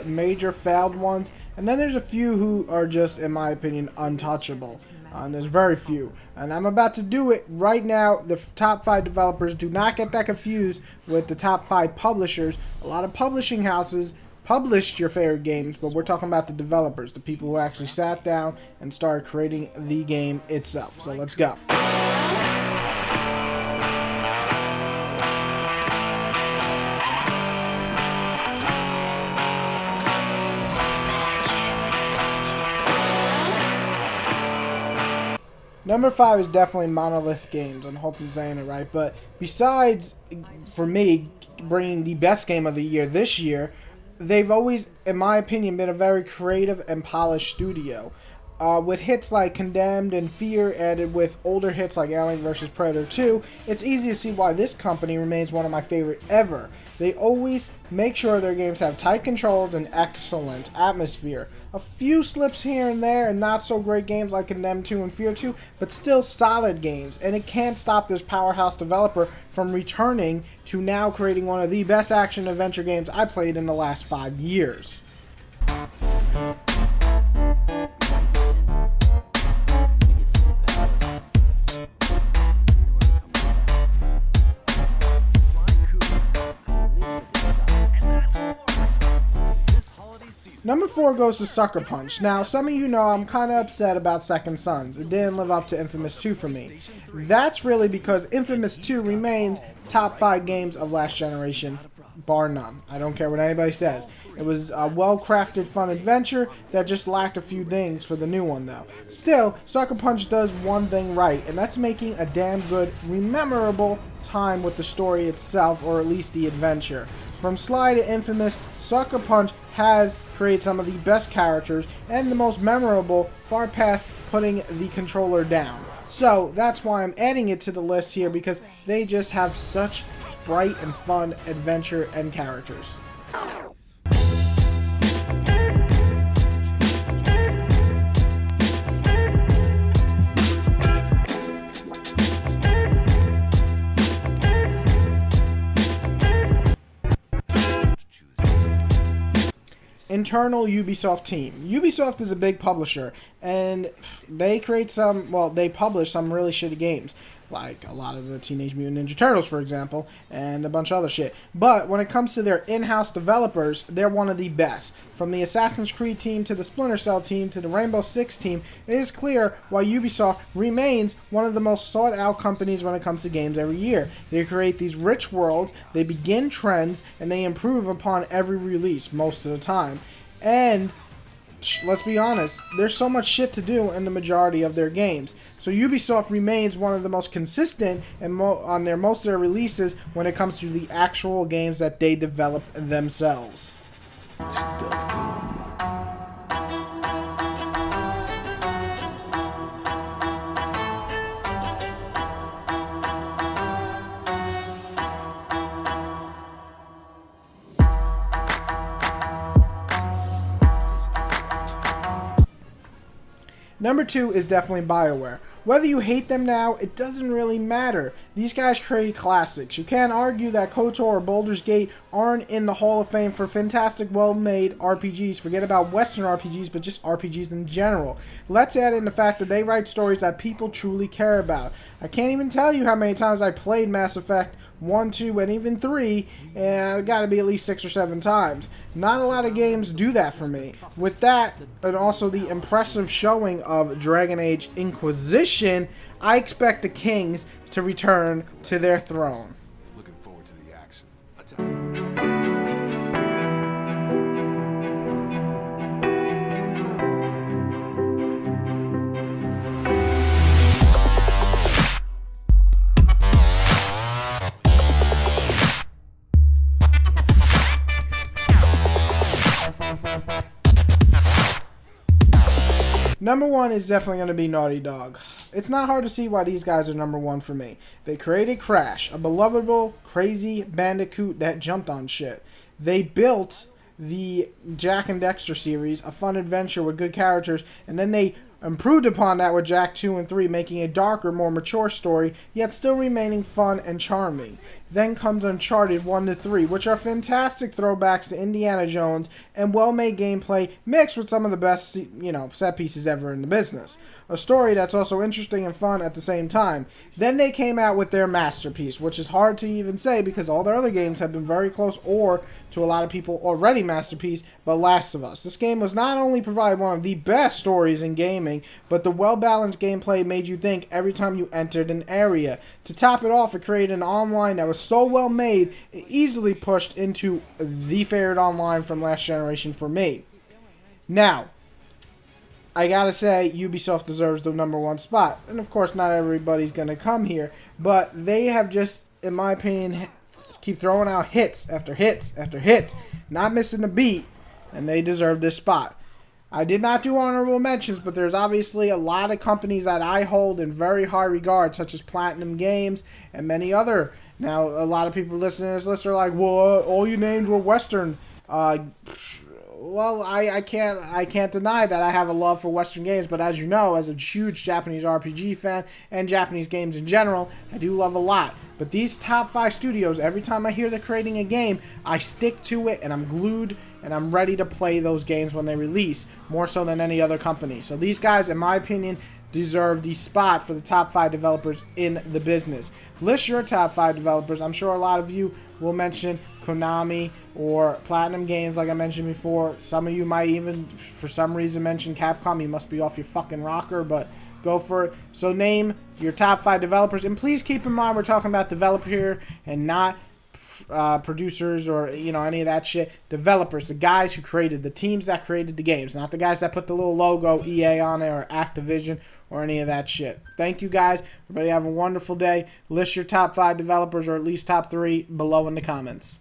major failed ones, and then there's a few who are just, in my opinion, untouchable. And there's very few, and I'm about to do it right now. The top 5 developers, do not get that confused with the top 5 publishers. A lot of publishing houses published your favorite games, but we're talking about the developers, the people who actually sat down and started creating the game itself. So let's go. Number 5 is definitely Monolith Games. I hope I'm saying it right. But besides, for me, bringing the best game of the year this year, they've always, in my opinion, been a very creative and polished studio. With hits like Condemned and Fear added with older hits like Alien vs. Predator 2, it's easy to see why this company remains one of my favorite ever. They always make sure their games have tight controls and excellent atmosphere. A few slips here and there and not so great games like Condemned 2 and Fear 2, but still solid games, and it can't stop this powerhouse developer from returning to now creating one of the best action adventure games I played in the last 5 years. Number 4 goes to Sucker Punch. Now, some of you know I'm kind of upset about Second Sons. It didn't live up to Infamous 2 for me. That's really because Infamous 2 remains top 5 games of last generation, bar none. I don't care what anybody says. It was a well-crafted, fun adventure that just lacked a few things for the new one, though. Still, Sucker Punch does one thing right, and that's making a damn good, memorable time with the story itself, or at least the adventure. From Sly to Infamous, Sucker Punch has created some of the best characters and the most memorable, far past putting the controller down. So that's why I'm adding it to the list here, because they just have such bright and fun adventure and characters. Internal Ubisoft team. Ubisoft is a big publisher, and they create they publish some really shitty games, like a lot of the Teenage Mutant Ninja Turtles, for example, and a bunch of other shit. But when it comes to their in-house developers, they're one of the best. From the Assassin's Creed team to the Splinter Cell team to the Rainbow Six team, it is clear why Ubisoft remains one of the most sought-out companies when it comes to games every year. They create these rich worlds, they begin trends, and they improve upon every release most of the time. And let's be honest, there's so much shit to do in the majority of their games. So Ubisoft remains one of the most consistent and on most of their releases when it comes to the actual games that they developed themselves. Number 2 is definitely BioWare. Whether you hate them now, it doesn't really matter. These guys create classics. You can't argue that KOTOR or Baldur's Gate aren't in the Hall of Fame for fantastic, well-made RPGs. Forget about Western RPGs, but just RPGs in general. Let's add in the fact that they write stories that people truly care about. I can't even tell you how many times I played Mass Effect 1, 2, and even 3, and it gotta be at least 6 or 7 times. Not a lot of games do that for me. With that, and also the impressive showing of Dragon Age Inquisition, I expect the Kings to return to their throne. Looking forward to the action. Number 1 is definitely going to be Naughty Dog. It's not hard to see why these guys are number 1 for me. They created Crash, a belovable, crazy bandicoot that jumped on shit. They built the Jak and Dexter series, a fun adventure with good characters, and then they improved upon that with Jak 2 and 3, making a darker, more mature story, yet still remaining fun and charming. Then comes Uncharted 1 to 3, which are fantastic throwbacks to Indiana Jones and well-made gameplay mixed with some of the best, set pieces ever in the business. A story that's also interesting and fun at the same time. Then they came out with their masterpiece, which is hard to even say because all their other games have been very close or, to a lot of people, already masterpiece, but Last of Us. This game was not only provided one of the best stories in gaming, but the well-balanced gameplay made you think every time you entered an area. To top it off, it created an online that was so well made, it easily pushed into the favorite online from last generation for me. Now, I gotta say, Ubisoft deserves the #1 spot. And of course, not everybody's gonna come here, but they have just, in my opinion, keep throwing out hits after hits after hits, not missing a beat, and they deserve this spot. I did not do honorable mentions, but there's obviously a lot of companies that I hold in very high regard, such as Platinum Games and many other. Now, a lot of people listening to this list are like, well, all you named were Western. Well, I can't deny that I have a love for Western games, but as you know, as a huge Japanese RPG fan and Japanese games in general, I do love a lot. But these top 5 studios, every time I hear they're creating a game, I stick to it and I'm glued and I'm ready to play those games when they release, more so than any other company. So these guys, in my opinion, deserve the spot for the top 5 developers in the business. List your top 5 developers. I'm sure a lot of you will mention Konami or Platinum Games, like I mentioned before. Some of you might even, for some reason, mention Capcom. You must be off your fucking rocker, but go for it. So name your top 5 developers, and please keep in mind we're talking about developer here and not producers or any of that shit. Developers, the guys who created, the teams that created the games, not the guys that put the little logo EA on it or Activision or any of that shit. Thank you guys. Everybody have a wonderful day. List your top 5 developers or at least top 3 below in the comments.